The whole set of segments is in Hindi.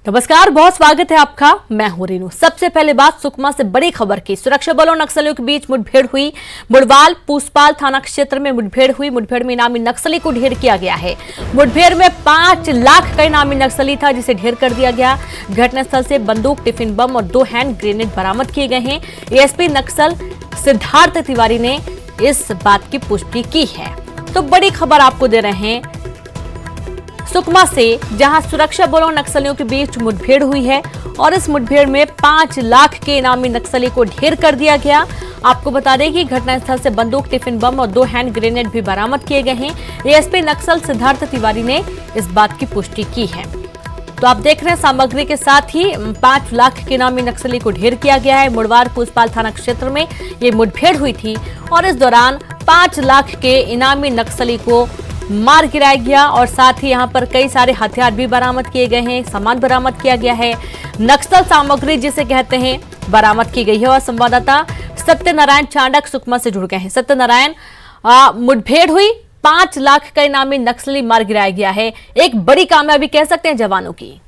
नमस्कार, बहुत स्वागत है आपका। मैं हूं रेनू। सबसे पहले बात सुकमा से बड़ी खबर की। सुरक्षा बलों और नक्सलियों के बीच मुठभेड़ हुई। मुड़वाल पूसपाल थाना क्षेत्र में मुठभेड़ हुई। मुठभेड़ में इनामी नक्सली को ढेर किया गया है। मुठभेड़ में 5 लाख का इनामी नक्सली था जिसे ढेर कर दिया गया। घटनास्थल से बंदूक, टिफिन बम और 2 हैंड ग्रेनेड बरामद किए गए हैं। एएसपी नक्सल सिद्धार्थ तिवारी ने इस बात की पुष्टि की है। तो बड़ी खबर आपको दे रहे हैं सुकमा से, जहां सुरक्षा बलों और नक्सलियों के बीच मुठभेड़ हुई है और इस मुठभेड़ में 5 लाख के इनामी नक्सली को ढेर कर दिया गया। आपको बता दें कि घटनास्थल से बंदूक, टिफिन बम और 2 हैंड ग्रेनेड भी बरामद किए गए हैं। एएसपी नक्सल सिद्धार्थ तिवारी ने इस बात की पुष्टि की है। तो आप देख रहे हैं सामग्री के साथ ही 5 लाख के इनामी नक्सली को ढेर किया गया है। मुड़वार पूसपाल थाना क्षेत्र में ये मुठभेड़ हुई थी और इस दौरान 5 लाख के इनामी नक्सली को मार गिराया गया और साथ ही यहां पर कई सारे हथियार भी बरामद किए गए हैं। सामान बरामद किया गया है। नक्सल सामग्री जिसे कहते हैं बरामद की गई है। और संवाददाता सत्यनारायण चांडक सुकमा से जुड़ गए हैं। सत्यनारायण, मुठभेड़ हुई, 5 लाख का इनामी नक्सली मार गिराया गया है। एक बड़ी कामयाबी कह सकते हैं जवानों की।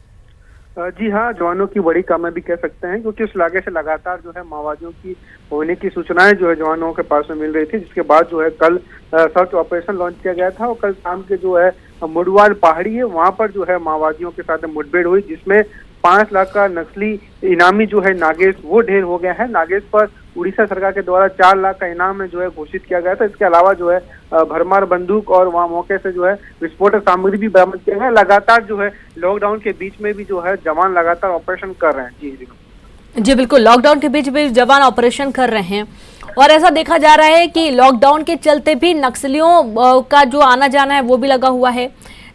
जी हाँ, जवानों की बड़ी कामयाबी कह सकते हैं, क्योंकि उस इलाके से लगातार जो है माओवादियों की होने की सूचनाएं जो है जवानों के पास में मिल रही थी, जिसके बाद जो है कल सर्च ऑपरेशन लॉन्च किया गया था। और कल शाम के जो है मुड़वाल पहाड़ी है, वहां पर जो है माओवादियों के साथ मुठभेड़ हुई, जिसमें 5 लाख का नक्सली इनामी जो है नागेश, वो ढेर हो गया है। नागेश पर उड़ीसा सरकार के द्वारा 4 लाख का इनाम जो है घोषित किया गया था। इसके अलावा जो है भरमार बंदूक और वहां मौके से जो है विस्फोटक सामग्री भी बरामद किया गया। लगातार जो है लॉकडाउन के बीच में भी जो है जवान लगातार ऑपरेशन कर रहे हैं। जी बिल्कुल, लॉकडाउन के बीच भी जवान ऑपरेशन कर रहे हैं और ऐसा देखा जा रहा है कि लॉकडाउन के चलते भी नक्सलियों का जो आना जाना है वो भी लगा हुआ है।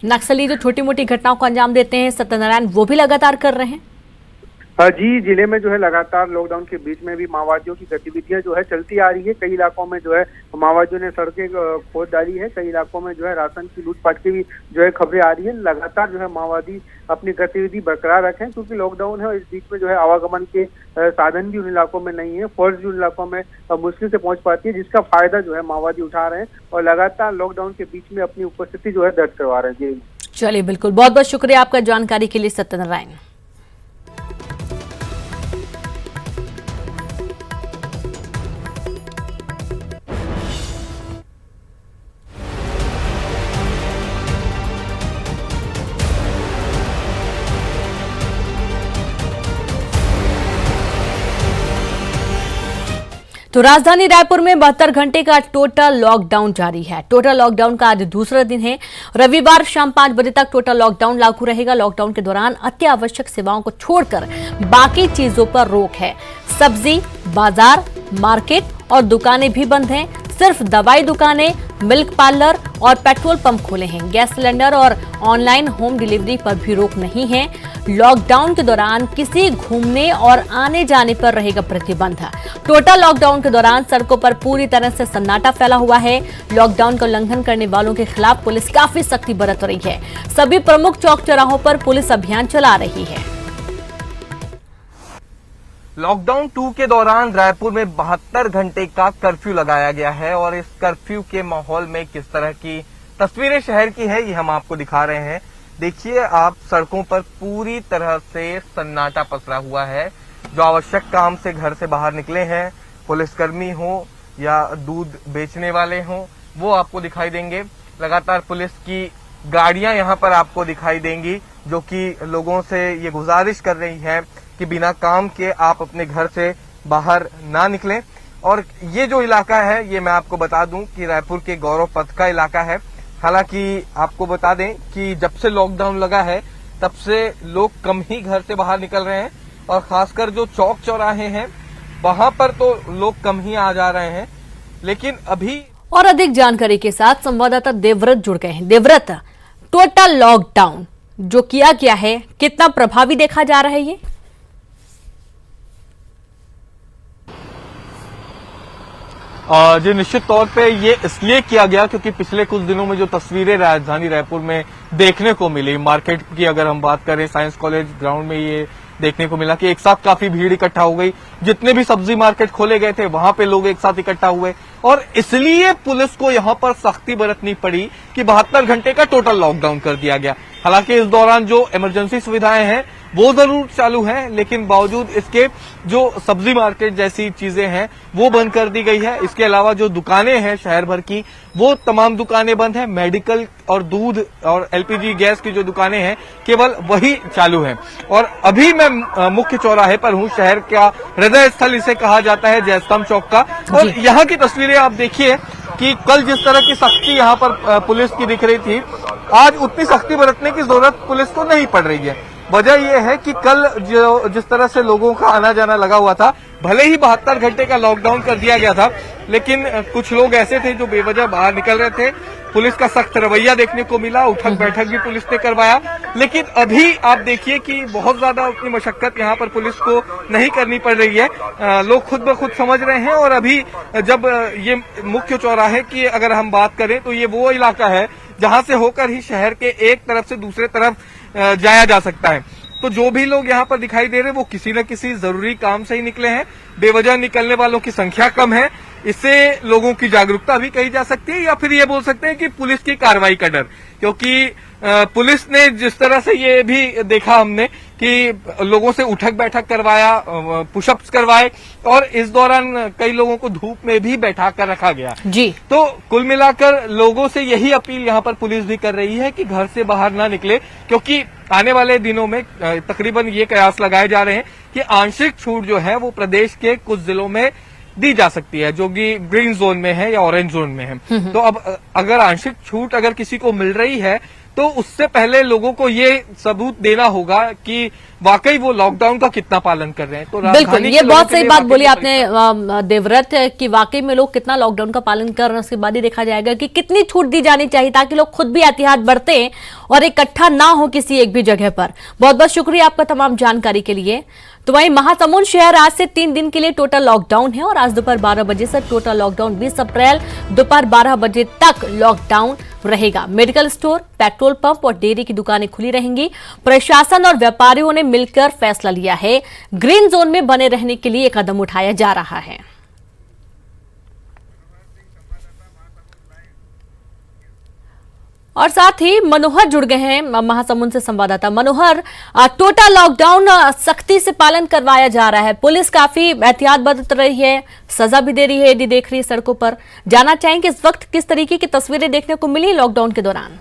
नक्सली जो छोटी मोटी घटनाओं को अंजाम देते हैं, सत्यनारायण, वो भी लगातार कर रहे हैं। जी, जिले में जो है लगातार लॉकडाउन के बीच में भी माओवादियों की गतिविधियां जो है चलती आ रही है। कई इलाकों में जो है माओवादियों ने सड़कें खोद डाली है। कई इलाकों में जो है राशन की लूटपाट की भी जो है खबरें आ रही है। लगातार जो है माओवादी अपनी गतिविधि बरकरार रखें, क्योंकि लॉकडाउन है और इस बीच में जो है आवागमन के साधन भी उन इलाकों में नहीं है। फोर्स भी उन इलाकों में मुश्किल से पहुंच पाती है, जिसका फायदा जो है माओवादी उठा रहे हैं और लगातार लॉकडाउन के बीच में अपनी उपस्थिति जो है दर्ज करवा रहे हैं। जी चलिए, बिल्कुल, बहुत बहुत शुक्रिया आपका जानकारी के लिए सत्यनारायण। तो राजधानी रायपुर में 72 घंटे का टोटल लॉकडाउन जारी है। टोटल लॉकडाउन का आज दूसरा दिन है। रविवार शाम 5 बजे तक टोटल लॉकडाउन लागू रहेगा। लॉकडाउन के दौरान अति आवश्यक सेवाओं को छोड़कर बाकी चीजों पर रोक है। सब्जी, बाजार, मार्केट और दुकानें भी बंद हैं। सिर्फ दवाई दुकानें, मिल्क पार्लर और पेट्रोल पंप खोले हैं। गैस सिलेंडर और ऑनलाइन होम डिलीवरी पर भी रोक नहीं है। लॉकडाउन के दौरान किसी घूमने और आने जाने पर रहेगा प्रतिबंध। टोटल लॉकडाउन के दौरान सड़कों पर पूरी तरह से सन्नाटा फैला हुआ है। लॉकडाउन का उल्लंघन करने वालों के खिलाफ पुलिस काफी सख्ती बरत रही है। सभी प्रमुख चौक चौराहों पर पुलिस अभियान चला रही है। लॉकडाउन 2 के दौरान रायपुर में 72 घंटे का कर्फ्यू लगाया गया है और इस कर्फ्यू के माहौल में किस तरह की तस्वीरें शहर की है, ये हम आपको दिखा रहे हैं। देखिए आप, सड़कों पर पूरी तरह से सन्नाटा पसरा हुआ है। जो आवश्यक काम से घर से बाहर निकले हैं, पुलिसकर्मी हो या दूध बेचने वाले हो, वो आपको दिखाई देंगे। लगातार पुलिस की गाड़ियां यहां पर आपको दिखाई देंगी, जो कि लोगों से ये गुजारिश कर रही है कि बिना काम के आप अपने घर से बाहर ना निकलें। और ये जो इलाका है, ये मैं आपको बता दूं कि रायपुर के गौरव पथ का इलाका है। हालांकि आपको बता दें कि जब से लॉकडाउन लगा है तब से लोग कम ही घर से बाहर निकल रहे हैं और खासकर जो चौक चौराहे हैं वहां पर तो लोग कम ही आ जा रहे हैं। लेकिन अभी और अधिक जानकारी के साथ संवाददाता देवव्रत जुड़ गए हैं। देवव्रत, टोटल लॉकडाउन जो किया गया है कितना प्रभावी देखा जा रहा है ये? जी निश्चित तौर पे ये इसलिए किया गया क्योंकि पिछले कुछ दिनों में जो तस्वीरें राजधानी रायपुर में देखने को मिली, मार्केट की अगर हम बात करें, साइंस कॉलेज ग्राउंड में ये देखने को मिला कि एक साथ काफी भीड़ इकट्ठा हो गई। जितने भी सब्जी मार्केट खोले गए थे वहां पे लोग एक साथ इकट्ठा हुए और इसलिए पुलिस को यहां पर सख्ती बरतनी पड़ी कि 72 घंटे का टोटल लॉकडाउन कर दिया गया। हालांकि इस दौरान जो इमरजेंसी सुविधाएं हैं वो जरूर चालू है, लेकिन बावजूद इसके जो सब्जी मार्केट जैसी चीजें हैं वो बंद कर दी गई है। इसके अलावा जो दुकानें हैं शहर भर की, वो तमाम दुकानें बंद हैं। मेडिकल और दूध और एलपीजी गैस की जो दुकानें हैं केवल वही चालू हैं। और अभी मैं मुख्य चौराहे पर हूं, शहर का हृदय स्थल इसे कहा जाता है, जयस्तंभ चौक का। और यहाँ की तस्वीरें आप देखिए कि कल जिस तरह की सख्ती यहाँ पर पुलिस की दिख रही थी, आज उतनी सख्ती बरतने की जरूरत पुलिस को नहीं पड़ रही है। वजह यह है कि कल जिस तरह से लोगों का आना जाना लगा हुआ था, भले ही 72 घंटे का लॉकडाउन कर दिया गया था, लेकिन कुछ लोग ऐसे थे जो बेवजह बाहर निकल रहे थे। पुलिस का सख्त रवैया देखने को मिला, उठक बैठक भी पुलिस ने करवाया। लेकिन अभी आप देखिए कि बहुत ज्यादा उतनी मशक्कत यहाँ पर पुलिस को नहीं करनी पड़ रही है। लोग खुद ब खुद समझ रहे हैं। और अभी जब ये मुख्य चौराहे की अगर हम बात करें तो ये वो इलाका है जहां से होकर ही शहर के एक तरफ से दूसरे तरफ जाया जा सकता है। तो जो भी लोग यहाँ पर दिखाई दे रहे हैं वो किसी न किसी जरूरी काम से ही निकले हैं। बेवजह निकलने वालों की संख्या कम है। इससे लोगों की जागरूकता भी कही जा सकती है, या फिर ये बोल सकते हैं कि पुलिस की कार्रवाई का डर, क्योंकि पुलिस ने जिस तरह से ये भी देखा हमने कि लोगों से उठक बैठक करवाया, पुशअप्स करवाए, और इस दौरान कई लोगों को धूप में भी बैठा कर रखा गया जी। तो कुल मिलाकर लोगों से यही अपील यहाँ पर पुलिस भी कर रही है कि घर से बाहर ना निकले, क्योंकि आने वाले दिनों में तकरीबन ये कयास लगाए जा रहे हैं कि आंशिक छूट जो है वो प्रदेश के कुछ जिलों में दी जा सकती है, जो कि ग्रीन जोन में है या ऑरेंज जोन में है। तो अब अगर आंशिक छूट अगर किसी को मिल रही है तो उससे पहले लोगों को ये सबूत देना होगा कि वाकई वो लॉकडाउन का कितना पालन कर रहे हैं। तो बिल्कुल, ये बहुत सही बात बोली आपने देवव्रत, कि वाकई में लोग कितना लॉकडाउन का पालन कर रहे हैं, उसके बाद ही देखा जाएगा कि कितनी छूट दी जानी चाहिए ताकि लोग खुद भी एहतियात बरतें और इकट्ठा ना हो किसी एक भी जगह पर। बहुत बहुत शुक्रिया आपका तमाम जानकारी के लिए। तो वहीं महासमुंद शहर आज से 3 दिन के लिए टोटल लॉकडाउन है और आज दोपहर 12 बजे से टोटल लॉकडाउन 20 अप्रैल दोपहर 12 बजे तक लॉकडाउन रहेगा। मेडिकल स्टोर, पेट्रोल पंप और डेयरी की दुकानें खुली रहेंगी। प्रशासन और व्यापारियों ने मिलकर फैसला लिया है। ग्रीन जोन में बने रहने के लिए कदम उठाया जा रहा है। और साथ ही मनोहर जुड़ गए हैं महासमुंद से संवाददाता। मनोहर, टोटल लॉकडाउन सख्ती से पालन करवाया जा रहा है, पुलिस काफी एहतियात बरत रही है, सजा भी दे रही है यदि देख रही है सड़कों पर। जानना चाहेंगे इस वक्त किस तरीके की तस्वीरें देखने को मिली लॉकडाउन के दौरान?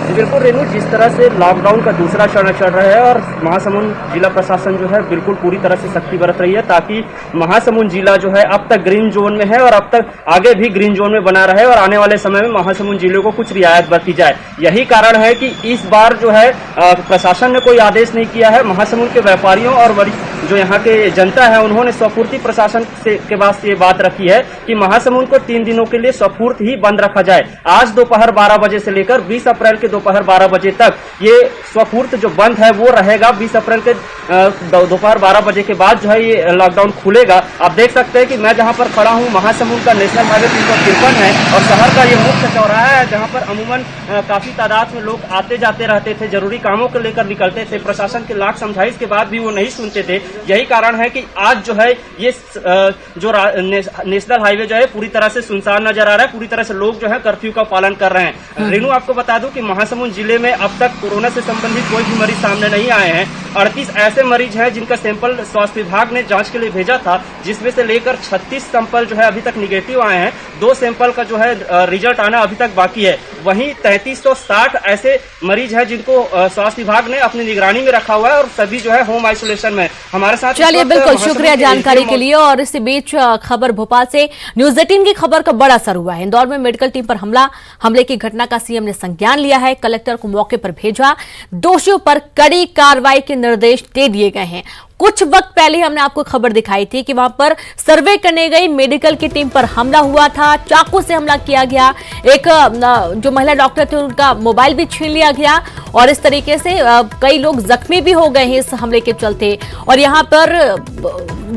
बिल्कुल रेनू, जिस तरह से लॉकडाउन का दूसरा चरण चल रहा है और महासमुंद जिला प्रशासन जो है बिल्कुल पूरी तरह से सख्ती बरत रही है ताकि महासमुंद जिला जो है अब तक ग्रीन जोन में है और अब तक आगे भी ग्रीन जोन में बना रहे और आने वाले समय में महासमुंद जिले को कुछ रियायत बरती जाए। यही कारण है कि इस बार जो है प्रशासन ने कोई आदेश नहीं किया है। महासमुंद के व्यापारियों और जो यहाँ के जनता है उन्होंने स्वपूर्ति प्रशासन के पास ये बात रखी है कि महासमुंद को 3 दिनों के लिए स्वपूर्त ही बंद रखा जाए। आज दोपहर 12 बजे से लेकर 20 अप्रैल के दोपहर 12 बजे तक ये स्वपूर्त जो बंद है वो रहेगा। 20 अप्रैल के दोपहर 12 बजे के बाद जो है ये लॉकडाउन खुलेगा। आप देख सकते हैं कि मैं जहाँ पर खड़ा हूँ महासमुंद का नेशनल हाईवे 353 है और शहर का ये मुख्य चौराहा है जहाँ पर अमूमन काफी तादाद में लोग आते जाते रहते थे, जरूरी कामों को लेकर निकलते थे। प्रशासन के लाख समझाइश के बाद भी वो नहीं सुनते थे। यही कारण है कि आज जो है ये जो नेशनल हाईवे जो है पूरी तरह से सुनसान नजर आ रहा है। पूरी तरह से लोग जो है कर्फ्यू का पालन कर रहे हैं। रेनू, आपको बता दूं कि महासमुंद जिले में अब तक कोरोना से संबंधित कोई भी मरीज सामने नहीं आए हैं। 38 ऐसे मरीज हैं जिनका सैंपल स्वास्थ्य विभाग ने जांच के लिए भेजा था, जिसमें से लेकर 36 सैंपल जो है अभी तक निगेटिव आए हैं। 2 सैंपल का जो है रिजल्ट आना अभी तक बाकी है। वहीं 3360 ऐसे मरीज हैं जिनको स्वास्थ्य विभाग ने अपनी निगरानी में रखा हुआ है और सभी जो है होम आइसोलेशन में। हमारे साथ चलिए, बिल्कुल शुक्रिया जानकारी के लिए। और इसी बीच खबर भोपाल से न्यूज 18 की खबर का बड़ा असर हुआ है। इंदौर में मेडिकल टीम पर हमले की घटना का सीएम ने संज्ञान लिया है, कलेक्टर को मौके पर भेजा, दोषियों पर कड़ी कार्रवाई के निर्देश दे दिए गए हैं। कुछ वक्त पहले हमने आपको खबर दिखाई थी कि वहां पर सर्वे करने गई मेडिकल की टीम पर हमला हुआ था, चाकू से हमला किया गया, एक जो महिला डॉक्टर थे उनका मोबाइल भी छीन लिया गया और इस तरीके से कई लोग जख्मी भी हो गए हैं इस हमले के चलते। और यहाँ पर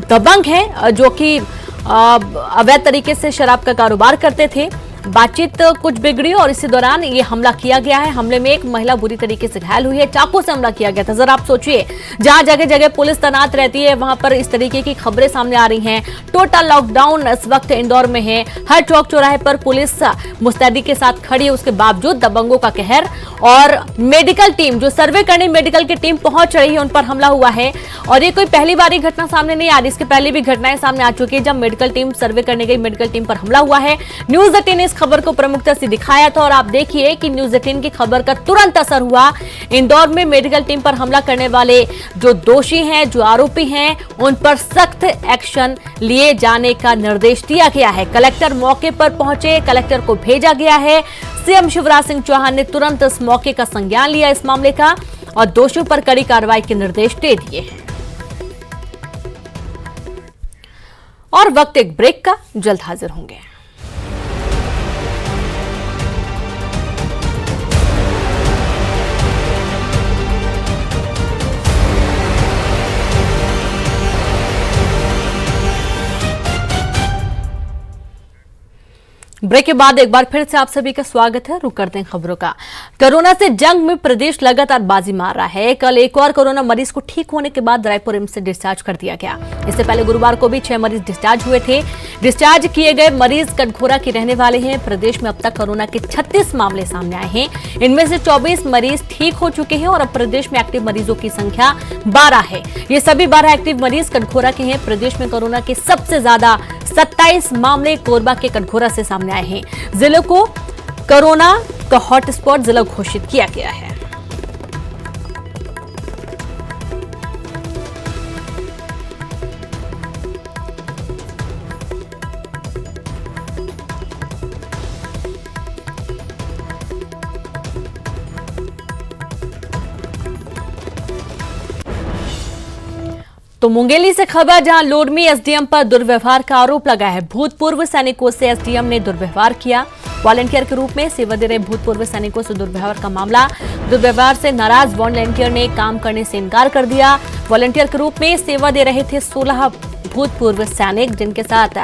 दबंग हैं जो कि अवैध तरीके से शराब का कारोबार करते थे। बातचीत कुछ बिगड़ी और इसी दौरान ये हमला किया गया है। हमले में एक महिला बुरी तरीके से घायल हुई है, चाकू से हमला किया गया था। जरा आप सोचिए, जहां जगह जगह पुलिस तैनात रहती है वहां पर इस तरीके की खबरें सामने आ रही हैं। टोटल लॉकडाउन इस वक्त इंदौर में है, हर चौक चौराहे पर पुलिस मुस्तैदी के साथ खड़ी है, उसके बावजूद दबंगों का कहर और मेडिकल टीम, जो सर्वे करने मेडिकल की टीम पहुंच रही है, उन पर हमला हुआ है। और ये कोई पहली बार घटना सामने नहीं आ रही, इसके पहले भी घटनाएं सामने आ चुकी है जब मेडिकल टीम सर्वे करने गई, मेडिकल टीम पर हमला हुआ है। न्यूज 18 ने इस खबर को प्रमुखता से दिखाया था और आप देखिए कि न्यूज 18 की खबर का तुरंत असर हुआ। इंदौर में मेडिकल टीम पर हमला करने वाले जो दोषी हैं, जो आरोपी हैं, उन पर सख्त एक्शन लिए जाने का निर्देश दिया गया है। कलेक्टर मौके पर पहुंचे, कलेक्टर को भेजा गया है। सीएम शिवराज सिंह चौहान ने तुरंत इस मौके का संज्ञान लिया इस मामले का और दोषियों पर कड़ी कार्रवाई के निर्देश दे दिए हैं। और वक्त एक ब्रेक का, जल्द हाजिर होंगे। ब्रेक के बाद एक बार फिर से आप सभी का स्वागत है। रुक करते हैं खबरों का। कोरोना से जंग में प्रदेश लगातार बाजी मार रहा है। कल एक और कोरोना मरीज को ठीक होने के बाद रायपुर एम्स से डिस्चार्ज कर दिया गया। इससे पहले गुरुवार को भी 6 मरीज डिस्चार्ज हुए थे। डिस्चार्ज किए गए मरीज कटघोरा के रहने वाले हैं। प्रदेश में अब तक कोरोना के 36 मामले सामने आए हैं। इनमें से 24 मरीज ठीक हो चुके हैं और अब प्रदेश में एक्टिव मरीजों की संख्या 12 है। ये सभी 12 एक्टिव मरीज कटघोरा के हैं। प्रदेश में कोरोना के सबसे ज्यादा 27 मामले कोरबा के कटघोरा से सामने आए हैं। जिले को कोरोना का हॉटस्पॉट जिला घोषित किया गया है। तो मुंगेली से खबर, जहां लोरमी एसडीएम पर दुर्व्यवहार का आरोप लगा है। भूतपूर्व सैनिकों से एसडीएम ने दुर्व्यवहार किया। वॉलंटियर के रूप में सेवा दे रहे भूतपूर्व सैनिकों से दुर्व्यवहार का मामला। दुर्व्यवहार से नाराज वॉलंटियर ने काम करने से इनकार कर दिया। वॉलंटियर के रूप में सेवा दे रहे थे 16 भूतपूर्व सैनिक, जिनके साथ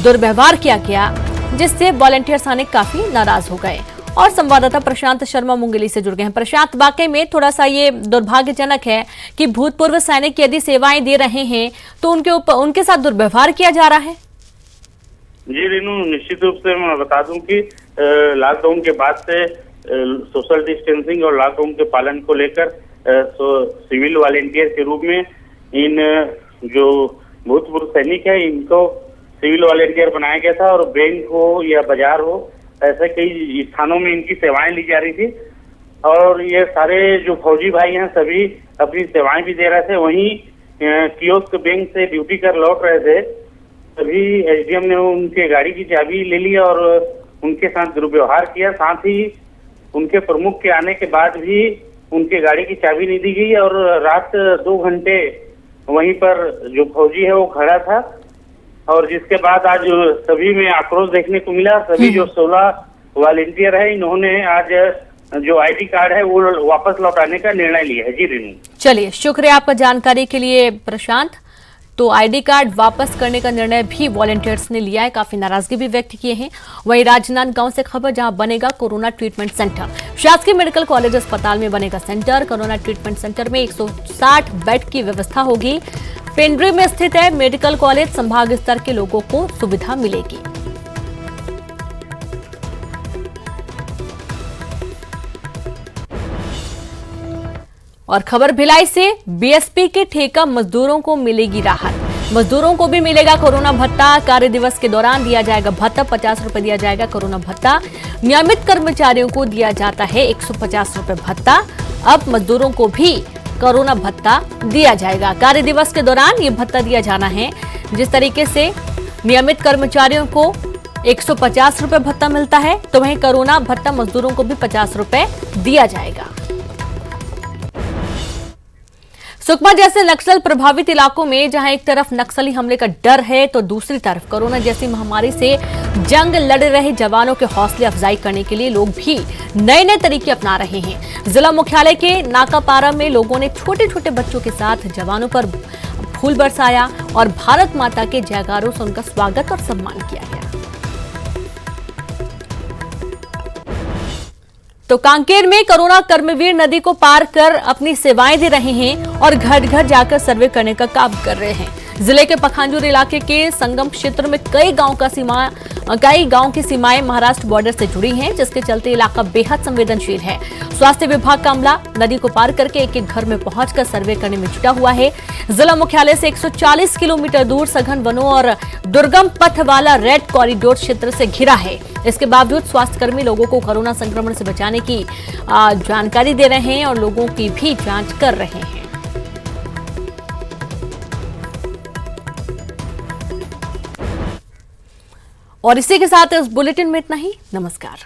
दुर्व्यवहार किया गया, जिससे वॉलंटियर सैनिक काफी नाराज हो गए। और संवाददाता प्रशांत शर्मा मुंगेली से जुड़ गए हैं। प्रशांत, वाकई में थोड़ा सा ये दुर्भाग्यजनक है कि भूतपूर्व सैनिक यदि सेवाएं दे रहे हैं तो उनके साथ दुर्व्यवहार किया जा रहा है। जी रीनू, निश्चित रूप से मैं बता दूं कि लॉकडाउन के बाद से सोशल डिस्टेंसिंग और लॉकडाउन के पालन को लेकर सिविल वॉलेंटियर के रूप में इन जो भूतपूर्व सैनिक है इनको सिविल वॉलेंटियर बनाया गया था और बैंक हो या बाजार हो, ऐसे कई स्थानों में इनकी सेवाएं ली जा रही थी। और ये सारे जो फौजी भाई हैं सभी अपनी सेवाएं भी दे रहे थे। वहीं कियोस्क बैंक से ड्यूटी कर लौट रहे थे, तभी एसडीएम ने उनके गाड़ी की चाबी ले ली और उनके साथ दुर्व्यवहार किया। साथ ही उनके प्रमुख के आने के बाद भी उनके गाड़ी की चाबी नहीं दी गई और रात 2 घंटे वहीं पर जो फौजी है वो खड़ा था। और जिसके बाद आज सभी में आक्रोश देखने को मिला। सभी जो 16 वॉलंटियर है, इन्होंने आज जो आईडी कार्ड है वो वापस लौटाने का निर्णय लिया है। जी रीनू, चलिए, शुक्रिया आपका जानकारी के लिए प्रशांत। तो आईडी कार्ड वापस करने का निर्णय भी वॉलंटियर्स ने लिया है। काफी नाराजगी भी व्यक्त किए हैं। वहीं राजनांदगांव से खबर, जहां बनेगा कोरोना ट्रीटमेंट सेंटर। शासकीय मेडिकल कॉलेज अस्पताल में बनेगा सेंटर। कोरोना ट्रीटमेंट सेंटर में 160 बेड की व्यवस्था होगी। पेंड्री में स्थित है मेडिकल कॉलेज। संभाग स्तर के लोगों को सुविधा मिलेगी। और खबर भिलाई से, बीएसपी के ठेका मजदूरों को मिलेगी राहत। मजदूरों को भी मिलेगा कोरोना भत्ता। कार्य दिवस के दौरान दिया जाएगा भत्ता। 50 रुपए दिया जाएगा कोरोना भत्ता। नियमित कर्मचारियों को दिया जाता है 150 रुपए भत्ता। अब मजदूरों को भी कोरोना भत्ता दिया जाएगा। कार्य दिवस के दौरान ये भत्ता दिया जाना है। जिस तरीके से नियमित कर्मचारियों को 150 रुपए भत्ता मिलता है, तो वहीं कोरोना भत्ता मजदूरों को भी 50 रुपए दिया जाएगा। सुकमा जैसे नक्सल प्रभावित इलाकों में जहां एक तरफ नक्सली हमले का डर है, तो दूसरी तरफ कोरोना जैसी महामारी से जंग लड़ रहे जवानों के हौसले अफजाई करने के लिए लोग भी नए नए तरीके अपना रहे हैं। जिला मुख्यालय के नाकापारा में लोगों ने छोटे छोटे बच्चों के साथ जवानों पर फूल बरसाया और भारत माता के जयकारों से उनका स्वागत और सम्मान किया गया। तो कांकेर में कोरोना कर्मवीर नदी को पार कर अपनी सेवाएं दे रहे हैं और घर घर जाकर सर्वे करने का काम कर रहे हैं। जिले के पखांजूर इलाके के संगम क्षेत्र में कई गांव की सीमाएं महाराष्ट्र बॉर्डर से जुड़ी हैं, जिसके चलते इलाका बेहद संवेदनशील है। स्वास्थ्य विभाग का अमला नदी को पार करके एक एक घर में पहुंचकर सर्वे करने में जुटा हुआ है। जिला मुख्यालय से 140 किलोमीटर दूर सघन वनों और दुर्गम पथ वाला रेड कॉरिडोर क्षेत्र से घिरा है। इसके बावजूद स्वास्थ्यकर्मी लोगों को कोरोना संक्रमण से बचाने की जानकारी दे रहे हैं और लोगों की भी जांच कर रहे हैं। और इसी के साथ इस बुलेटिन में इतना ही। नमस्कार।